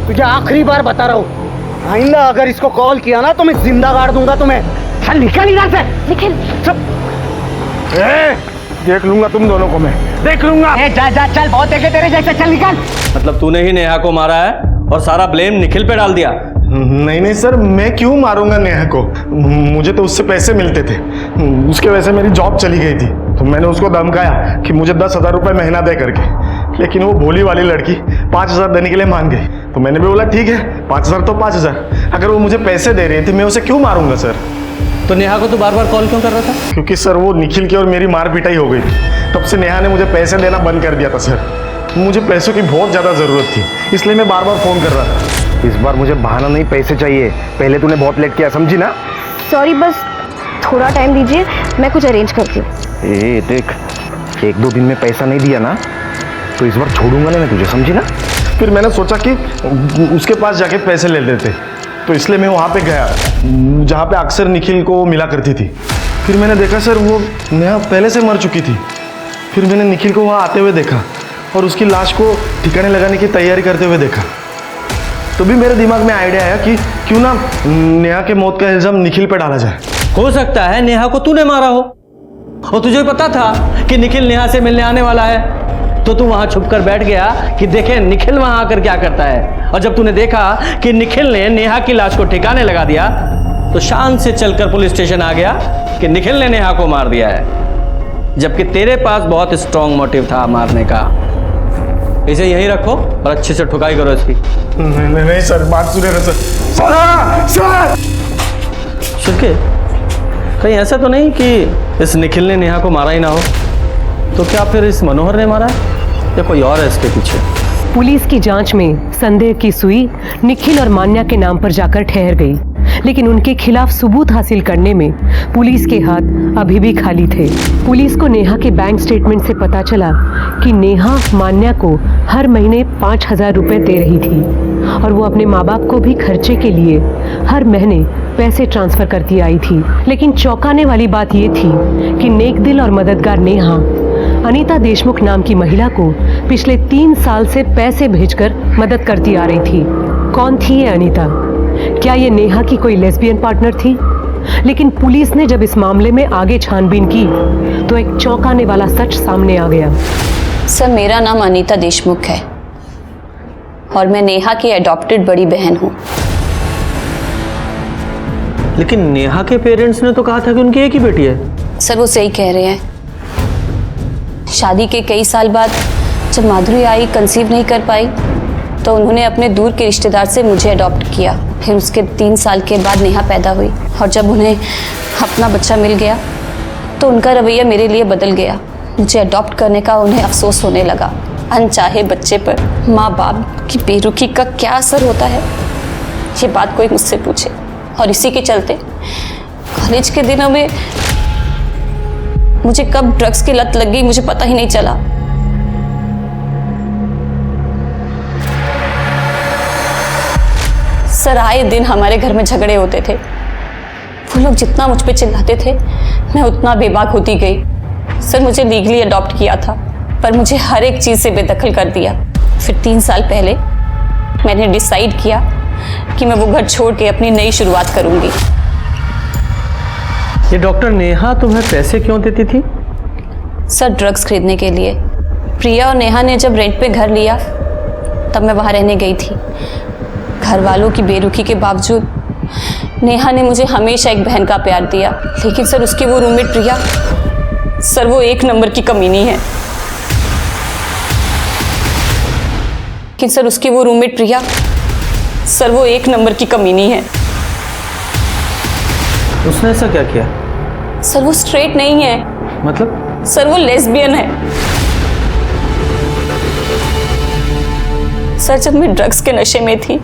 तुझे आखिरी बार बता रहा हूँ, आइंदा अगर इसको कॉल किया ना तो मैं जिंदा गाड़ दूंगा तुम्हें। चल निकल इधर से।
निखिल
देख लूंगा तुम दोनों को, मैं देख लूंगा।
जा जा चल, बहुत देखे तेरे जैसे, चल निकल।
मतलब तूने ही नेहा को मारा है और सारा ब्लेम निखिल पे डाल दिया?
नहीं सर, मैं क्यों मारूंगा नेहा को? मुझे तो उससे पैसे मिलते थे, उसके वजह से मेरी जॉब चली गई थी। तो मैंने उसको धमकाया कि मुझे 10,000 रुपये महीना दे करके, लेकिन वो भोली वाली लड़की 5,000 देने के लिए मान गई। तो मैंने भी बोला ठीक है 5,000 तो 5,000, अगर वो मुझे पैसे दे रही थी मैं उसे क्यों मारूंगा सर?
तो नेहा को तू बार बार कॉल क्यों कर रहा था?
क्योंकि सर वो निखिल की और मेरी मार पिटाई हो गई थी, तब से नेहा ने मुझे पैसे देना बंद कर दिया था सर। मुझे पैसों की बहुत ज़्यादा ज़रूरत थी, इसलिए मैं बार बार फ़ोन कर रहा था। इस बार मुझे बहाना नहीं, पैसे चाहिए। पहले तूने बहुत लेट किया, समझी ना?
सॉरी, बस थोड़ा टाइम दीजिए, मैं कुछ अरेंज करती हूँ।
ए देख, 1-2 दिन में पैसा नहीं दिया ना तो इस बार छोड़ूंगा नहीं मैं तुझे, समझी ना? फिर मैंने सोचा कि उसके पास जाके पैसे ले लेते, तो इसलिए मैं वहाँ पे गया जहाँ पे अक्सर निखिल को मिला करती थी। फिर मैंने देखा सर वो नेहा पहले से मर चुकी थी। फिर मैंने निखिल को वहाँ आते हुए देखा और उसकी लाश को ठिकाने लगाने की तैयारी करते हुए देखा। तो भी मेरे दिमाग में आइडिया आया कि क्यों ना नेहा के मौत का इल्जाम निखिल पे डाला जाए।
हो सकता है नेहा को तूने मारा हो और तुझे पता था कि निखिल नेहा से मिलने आने वाला है, तो तू वहां छुप कर बैठ गया कि देखे निखिल वहां आकर क्या करता है। और जब तूने देखा कि निखिल ने नेहा की लाश को ठिकाने लगा दिया तो शान से चलकर पुलिस स्टेशन आ गया कि निखिल ने नेहा को मार दिया है, जबकि तेरे पास बहुत स्ट्रांग मोटिव था मारने का। इसे यहीं रखो और अच्छे से ठुकाई करो इसकी।
नहीं सर, बात सुने ना सर। सर
शिल्के, कहीं ऐसा तो नहीं कि इस निखिल ने नेहा को मारा ही ना हो? तो क्या फिर इस मनोहर ने मारा है या कोई और है इसके पीछे?
पुलिस की जांच में संदेह की सुई निखिल और मान्या के नाम पर जाकर ठहर गई, लेकिन उनके खिलाफ सबूत हासिल करने में पुलिस के हाथ अभी भी खाली थे। पुलिस को नेहा के बैंक स्टेटमेंट से पता चला कि नेहा मान्या को हर महीने 5,000 रुपए दे रही थी और वो अपने माँ बाप को भी खर्चे के लिए हर महीने पैसे ट्रांसफर करती आई थी। लेकिन चौंकाने वाली बात ये थी कि नेक दिल और मददगार नेहा अनीता देशमुख नाम की महिला को पिछले 3 साल से पैसे भेजकर मदद करती आ रही थी। कौन थी ये अनीता? क्या ये नेहा की कोई लेस्बियन पार्टनर थी? लेकिन पुलिस ने जब इस मामले में आगे छानबीन की तो एक चौंकाने वाला सच सामने आ गया।
सर, मेरा नाम अनीता देशमुख है और मैं नेहा की एडॉप्टेड बड़ी बहन हूँ।
लेकिन नेहा के पेरेंट्स ने तो कहा था कि उनकी एक ही बेटी है।
सर, वो सही कह रहे हैं। शादी के कई साल बाद जब माधुरी आई कंसीव नहीं कर पाई तो उन्होंने अपने दूर के रिश्तेदार से मुझे अडॉप्ट किया। फिर उसके 3 साल के बाद नेहा पैदा हुई और जब उन्हें अपना बच्चा मिल गया तो उनका रवैया मेरे लिए बदल गया। मुझे अडॉप्ट करने का उन्हें अफसोस होने लगा। अनचाहे बच्चे पर माँ बाप की बेरुखी का क्या असर होता है, ये बात कोई मुझसे पूछे। और इसी के चलते कॉलेज के दिनों में मुझे कब ड्रग्स की लत लग गई मुझे पता ही नहीं चला। सर, आए दिन हमारे घर में झगड़े होते थे। वो लोग जितना मुझ पे चिल्लाते थे मैं उतना बेबाक होती गई। सर, मुझे लीगली अडॉप्ट किया था पर मुझे हर एक चीज़ से बेदखल कर दिया। फिर 3 साल पहले मैंने डिसाइड किया कि मैं वो घर छोड़ के अपनी नई शुरुआत करूंगी।
ये डॉक्टर नेहा तुम्हें पैसे क्यों देती थी?
सर, ड्रग्स खरीदने के लिए। प्रिया और नेहा ने जब रेंट पे घर लिया तब मैं वहाँ रहने गई थी। घर वालों की बेरुखी के बावजूद नेहा ने मुझे हमेशा एक बहन का प्यार दिया। लेकिन सर, उसकी वो रूममेट प्रिया, सर वो 1 नंबर की कमीनी है। लेकिन सर, उसकी वो रूममेट प्रिया, सर वो 1 नंबर की कमीनी है।
उसने ऐसा क्या किया?
सर, वो स्ट्रेट नहीं है।
मतलब?
सर, वो लेस्बियन है। सर, जब मैं ड्रग्स के नशे में थी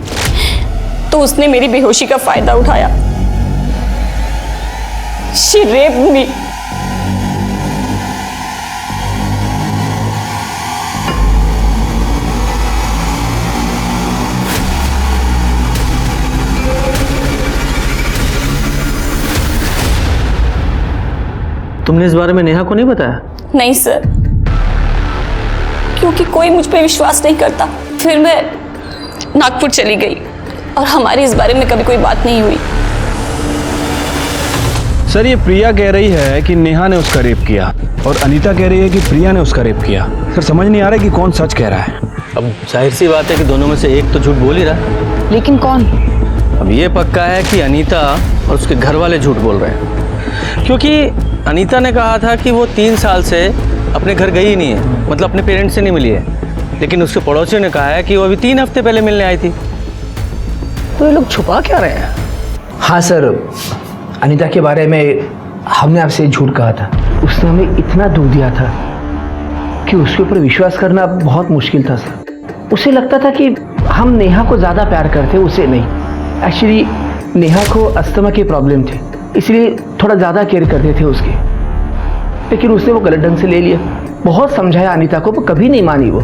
तो उसने मेरी बेहोशी का फायदा उठाया। She raped me.
तुमने इस बारे में नेहा को नहीं बताया?
नहीं सर, क्योंकि कोई मुझ पे विश्वास नहीं करता। फिर मैं नागपुर चली गई और हमारी इस बारे में कभी कोई बात नहीं हुई।
सर, ये प्रिया कह रही है कि नेहा ने उसका रेप किया और अनीता कह रही है कि प्रिया ने उसका रेप किया। सर, समझ नहीं आ रहा है कि कौन सच कह रहा है।
अब जाहिर सी बात है कि दोनों में से एक तो झूठ बोल ही रहा।
लेकिन कौन?
अब ये पक्का है कि अनीता और उसके घर वाले झूठ बोल रहे हैं, क्योंकि अनीता ने कहा था कि वो 3 साल से अपने घर गई ही नहीं है, मतलब अपने पेरेंट्स से नहीं मिली है। लेकिन उसके पड़ोसियों ने कहा है कि वो अभी 3 हफ्ते पहले मिलने आई थी। तो ये लोग छुपा क्या रहे हैं?
हाँ सर, अनीता के बारे में हमने आपसे झूठ कहा था। उसने हमें इतना दुख दिया था कि उसके ऊपर विश्वास करना बहुत मुश्किल था सर। उसे लगता था कि हम नेहा को ज़्यादा प्यार करते, उसे नहीं। एक्चुअली नेहा को अस्थमा की प्रॉब्लम थी, इसलिए थोड़ा ज़्यादा केयर करते थे उसकी। लेकिन उसने वो गलत ढंग से ले लिया। बहुत समझाया अनीता को, पर कभी नहीं मानी। वो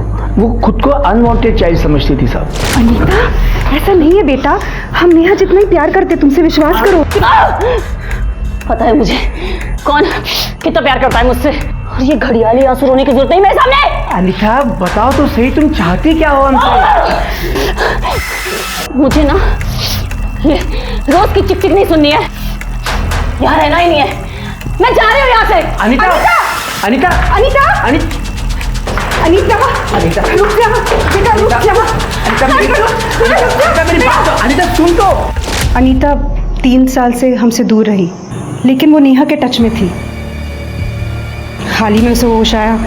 खुद को अनवांटेड चाइल्ड समझती थी साहब।
अनीता, ऐसा नहीं है बेटा, हम नेहा जितना ही प्यार करते, तुमसे विश्वास करो।
पता है मुझे कौन कितना प्यार करता है मुझसे, और ये घड़ियाली आंसू रोने की जरूरत नहीं मेरे सामने।
अनीता, बताओ तो सही, तुम चाहती क्या हो हमसे?
मुझे ना ये रोज की चिक चिक नहीं सुननी है, यहाँ रहना ही नहीं है। मैं जा रही हूँ यहाँ से।
अनीता, अनीता,
अनीता, अनीता,
अनीता,
रुक जा बेटा, रुक जा।
अनीता, मेरी बात तो, अनीता सुन तो।
अनीता 3 साल से हमसे दूर रही, लेकिन वो नेहा के टच में थी। हाल ही में उसे होश आया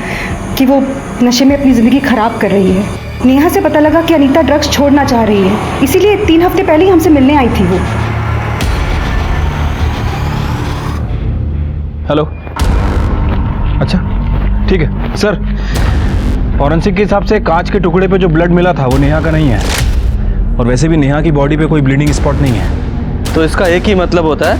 कि वो नशे में अपनी ज़िंदगी ख़राब कर रही है। नेहा से पता लगा कि अनीता ड्रग्स छोड़ना चाह रही है, इसीलिए 3 हफ्ते पहले ही हमसे मिलने आई थी वो।
हेलो, अच्छा ठीक है सर। फॉरेंसिक के हिसाब से कांच के टुकड़े पे जो ब्लड मिला था वो नेहा का नहीं है, और वैसे भी नेहा की बॉडी पे कोई ब्लीडिंग स्पॉट नहीं है।
तो इसका एक ही मतलब होता है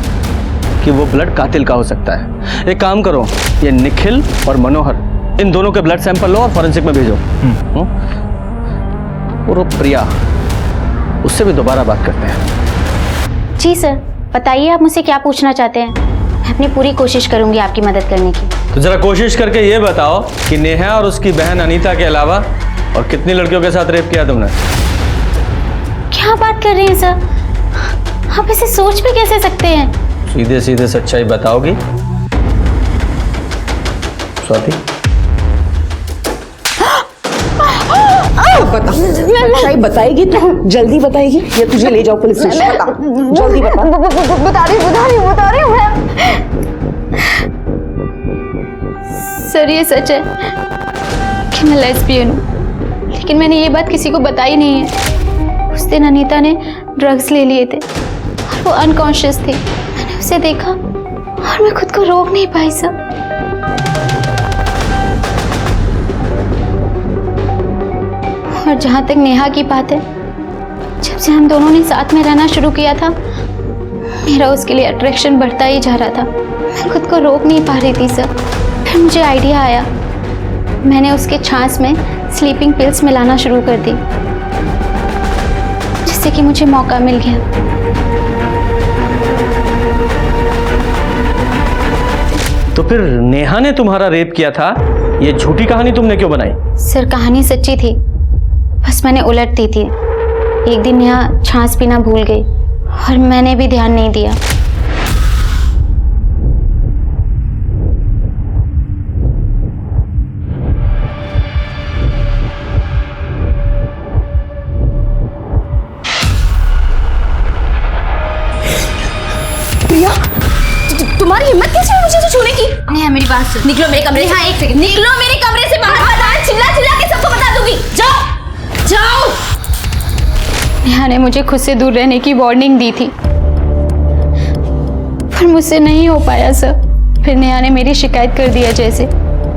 कि वो ब्लड कातिल का हो सकता है। एक काम करो, ये निखिल और मनोहर इन दोनों के ब्लड सैंपल लो और फॉरेंसिक में भेजो। और वो प्रिया, उससे भी दोबारा बात करते हैं।
जी सर, बताइए आप मुझसे क्या पूछना चाहते हैं। मैं अपनी पूरी कोशिश करूंगी आपकी मदद करने की।
तो जरा कोशिश करके ये बताओ कि नेहा और उसकी बहन अनीता के अलावा और कितनी लड़कियों के साथ रेप किया तुमने?
क्या बात कर रहे हैं सर, आप ऐसे सोच भी कैसे सकते हैं?
सीधे सीधे सच्चाई बताओगी स्वाति?
बता, सच्चाई बताएगी तो जल्दी बताएगी या तुझे ले जाओ पुलिस स्टेशन? बता, जल्दी
बता रही हूँ मैं। सर ये सच है कि मैं लेस्बियन हूँ, लेकिन मैंने ये बात किसी को बताई नहीं है। उस दिन अनीता ने ड्रग्स ले लिए थे और वो अनकॉन्शियस थी। मैंने उसे देखा और मैं खुद को रोक नहीं पाई सर। और जहाँ तक नेहा की बात है, जब से हम दोनों ने साथ में रहना शुरू किया था, मेरा उसके लिए अट्रैक्शन बढ़ता ही जा रहा था। मैं खुद को रोक नहीं पा रही थी सर। फिर मुझे आइडिया आया, मैंने उसके छाछ में स्लीपिंग पिल्स मिलाना शुरू कर दी, जिससे कि मुझे मौका मिल गया।
तो फिर नेहा ने तुम्हारा रेप किया था, ये झूठी कहानी तुमने क्यों बनाई?
सर कहानी सच्ची थी, बस मैंने उलट दी थी। एक दिन नेहा छाछ पीना भूल गई और मैंने भी ध्यान नहीं दिया।
तुम्हारी हिम्मत कैसे हुई मुझे छूने की?
नेहा मेरी बात सुन।
निकलो मेरे कमरे से। एक सेकंड, निकलो मेरे कमरे से बाहर। चिल्ला चिल्ला के सबको बता दूंगी। जाओ जाओ।
नेहा ने मुझे खुद से दूर रहने की वार्निंग दी थी, पर मुझसे नहीं हो पाया सर। फिर नेहा ने मेरी शिकायत कर दी अजय से।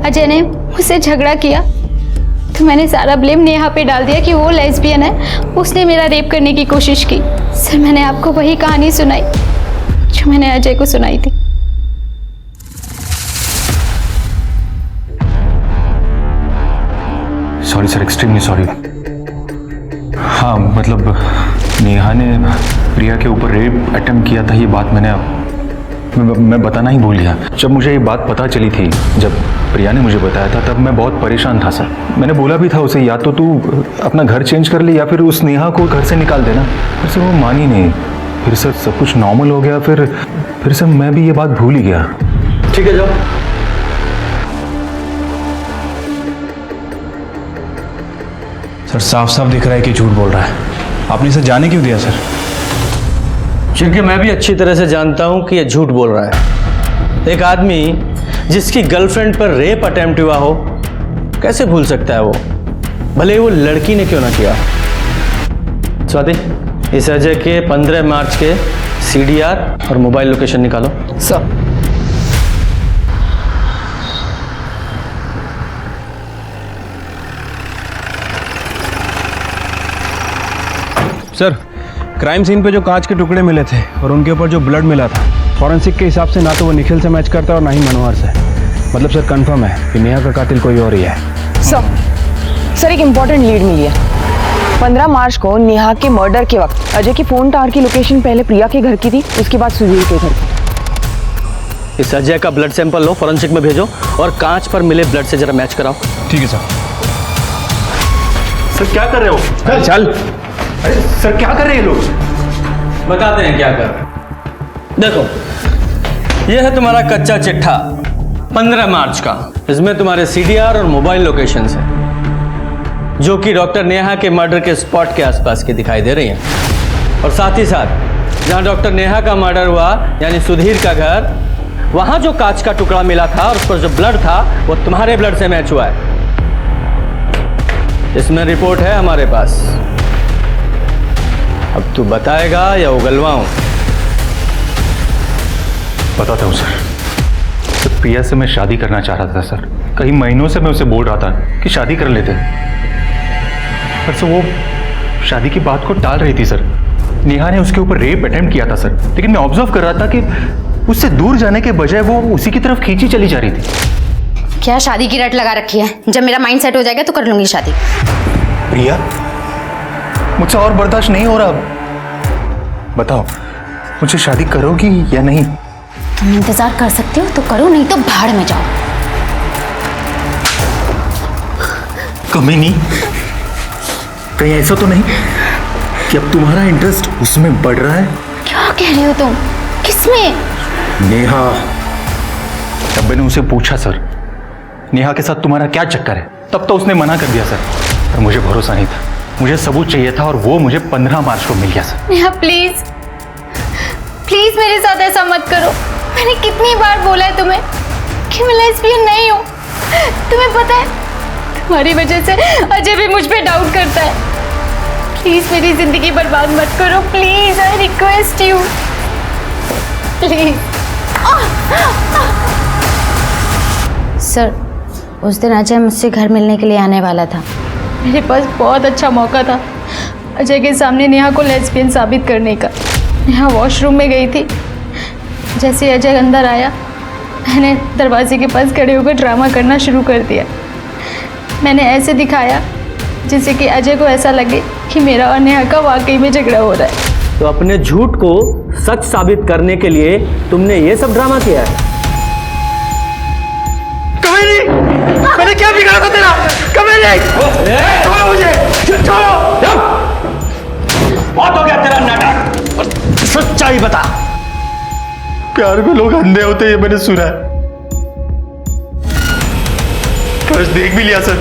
अजय ने मुझसे झगड़ा किया तो मैंने सारा ब्लेम नेहा पे डाल दिया कि वो लेस्बियन है, उसने मेरा रेप करने की कोशिश की। सर मैंने आपको वही कहानी सुनाई जो मैंने अजय को सुनाई थी।
Sorry sir, extremely sorry. हाँ मतलब नेहा ने प्रिया के ऊपर रेप अटेम्प्ट किया था, ये बात मैं बताना ही भूल गया। जब मुझे ये बात पता चली थी, जब प्रिया ने मुझे बताया था, तब मैं बहुत परेशान था सर। मैंने बोला भी था उसे, या तो तू अपना घर चेंज कर ले या फिर उस नेहा को घर से निकाल देना। फिर से वो मानी नहीं। फिर सर सब कुछ नॉर्मल हो गया। फिर सर मैं भी ये बात भूल ही गया।
ठीक है जाओ।
सर साफ साफ दिख रहा है कि झूठ बोल रहा है। आपने इसे जाने क्यों दिया सर?
क्योंकि मैं भी अच्छी तरह से जानता हूं कि ये झूठ बोल रहा है। एक आदमी जिसकी गर्लफ्रेंड पर रेप अटेम्प्ट हुआ हो, कैसे भूल सकता है वो, भले वो लड़की ने क्यों ना किया। स्वाति, इस अजय के 15 मार्च के CDR और मोबाइल लोकेशन निकालो।
सर
सर क्राइम सीन पे जो कांच के टुकड़े मिले थे और उनके ऊपर जो ब्लड मिला था, फॉरेंसिक के हिसाब से ना तो वो निखिल से मैच करता है और ना ही मनोहर से। मतलब सर कंफर्म है कि नेहा का कातिल कोई और ही है।
सर एक इम्पॉर्टेंट लीड मिली है। 15 मार्च को नेहा के मर्डर के वक्त अजय की फोन टावर की लोकेशन पहले प्रिया के घर की थी, उसके बाद सुधीर के घर की।
इस अजय का ब्लड सैंपल लो, फॉरेंसिक में भेजो और कांच पर मिले ब्लड से जरा मैच कराओ।
ठीक है सर।
सर क्या कर रहे हो?
चल।
अरे सर क्या कर रहे हैं लोग?
बताते हैं क्या कर रहे हैं। देखो यह है तुम्हारा कच्चा चिट्ठा 15 मार्च का। इसमें तुम्हारे CDR और मोबाइल लोकेशंस हैं, जो कि डॉक्टर नेहा के मर्डर के स्पॉट के आसपास की दिखाई दे रही हैं। और साथ ही साथ जहां डॉक्टर नेहा का मर्डर हुआ, यानी सुधीर का घर, वहां जो कांच का टुकड़ा मिला था और उस पर जो ब्लड था वो तुम्हारे ब्लड से मैच हुआ है। इसमें रिपोर्ट है हमारे पास। अब तू बताएगा या उगलवाऊं?
बताता हूँ सर। प्रिया से मैं शादी करना चाह रहा था सर। कई महीनों से मैं उसे बोल रहा था कि शादी कर लेते, पर सर वो शादी की बात को टाल रही थी सर। नेहा ने उसके ऊपर रेप अटेम्प्ट किया था सर, लेकिन मैं ऑब्जर्व कर रहा था कि उससे दूर जाने के बजाय वो उसी की तरफ खींची चली जा रही थी।
क्या शादी की रट लगा रखी है? जब मेरा माइंड सेट हो जाएगा तो कर लूंगी शादी।
प्रिया, मुझसे और बर्दाश्त नहीं हो रहा। बताओ, मुझे शादी करोगी या नहीं?
तुम इंतजार कर सकते हो तो करो, नहीं तो भाड़ में जाओ।
कमी नहीं, कहीं ऐसा तो नहीं कि अब तुम्हारा इंटरेस्ट उसमें बढ़ रहा है?
क्या कह रहे हो तुम? किसमें?
नेहा। तब मैंने उसे पूछा सर, नेहा के साथ तुम्हारा क्या चक्कर है? तब तो उसने मना कर दिया सर, पर मुझे भरोसा नहीं था। मुझे सबूत चाहिए था और वो मुझे 15 मार्च को मिल गया सर।
नेहा प्लीज प्लीज मेरे साथ ऐसा मत करो। मैंने कितनी बार बोला है तुम्हें कि मैं लेस्बियन नहीं हूँ। तुम्हें पता है, तुम्हारी वजह से अजय भी मुझ पे डाउट करता है। प्लीज मेरी जिंदगी बर्बाद मत करो, please, I request you, please. Sir, उस दिन अजय मुझसे घर मिलने के लिए आने वाला था। मेरे पास बहुत अच्छा मौका था अजय के सामने नेहा को लेस्बियन साबित करने का। नेहा वॉशरूम में गई थी। जैसे अजय अंदर आया, मैंने दरवाजे के पास खड़े होकर ड्रामा करना शुरू कर दिया। मैंने ऐसे दिखाया जिससे कि अजय को ऐसा लगे कि मेरा और नेहा का वाकई में झगड़ा हो रहा है।
तो अपने झूठ को सच साबित करने के लिए तुमने ये सब ड्रामा किया है?
कभी नहीं, मैंने क्या बिगाड़ा था तेरा? कभी नहीं, छोड़ो मुझे, छोड़ो। बहुत हो गया तेरा नाटक, और सच्चाई बता।
प्यार में लोग अंधे होते हैं, ये मैंने सुना है। फर्स्ट देख भी लिया सर।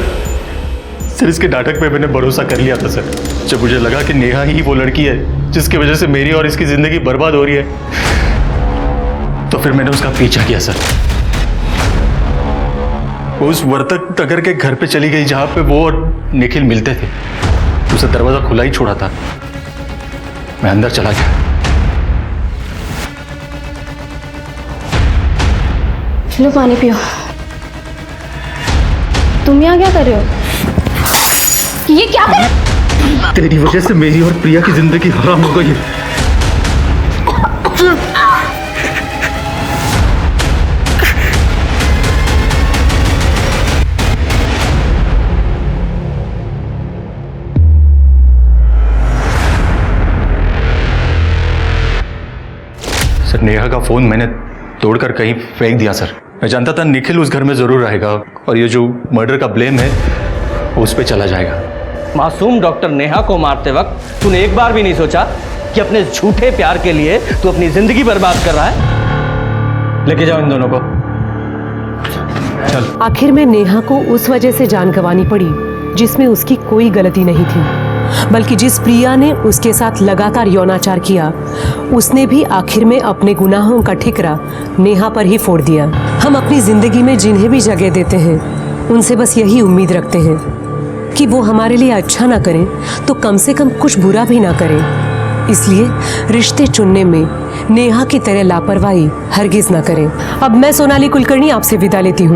सर, इसके नाटक पे मैंने भरोसा कर लिया था सर। जब मुझे लगा कि नेहा ही वो लड़की है जिसकी वजह से मेरी और इसकी जिंदगी बर्बाद हो रही है, तो फिर मैंने उसका पीछा किया सर। वो उस वर्तक नगर के घर पे चली गई जहां पे वो और निखिल मिलते थे। उसे दरवाजा खुला ही छोड़ा था। मैं अंदर चला गया।
लो पानी पियो। तुम यहाँ क्या कर रहे हो?
ये क्या कर?
तेरी वजह से मेरी और प्रिया की जिंदगी हराम हो गई है। सर, नेहा का फोन मैंने तोड़कर कहीं फेंक दिया सर। मैं जानता था निखिल उस घर में जरूर रहेगा और ये जो मर्डर का ब्लेम है वो उस पर चला जाएगा।
मासूम डॉक्टर नेहा को मारते वक्त तूने एक बार भी नहीं सोचा कि अपने झूठे प्यार के लिए तू अपनी जिंदगी बर्बाद कर रहा है? लेके जाओ इन दोनों को। चल।
आखिर में नेहा को उस वजह से जान गंवानी पड़ी जिसमें उसकी कोई गलती नहीं थी, बल्कि जिस प्रिया ने उसके साथ लगातार यौनाचार किया, उसने भी आखिर में अपने गुनाहों का ठिकरा नेहा पर ही फोड़ दिया। हम अपनी जिंदगी में जिन्हें भी जगह देते हैं उनसे बस यही उम्मीद रखते हैं कि वो हमारे लिए अच्छा ना करें तो कम से कम कुछ बुरा भी ना करें। इसलिए रिश्ते चुनने में नेहा की तरह लापरवाही हरगिज ना करें। अब मैं सोनाली कुलकर्णी आपसे विदा लेती हूँ।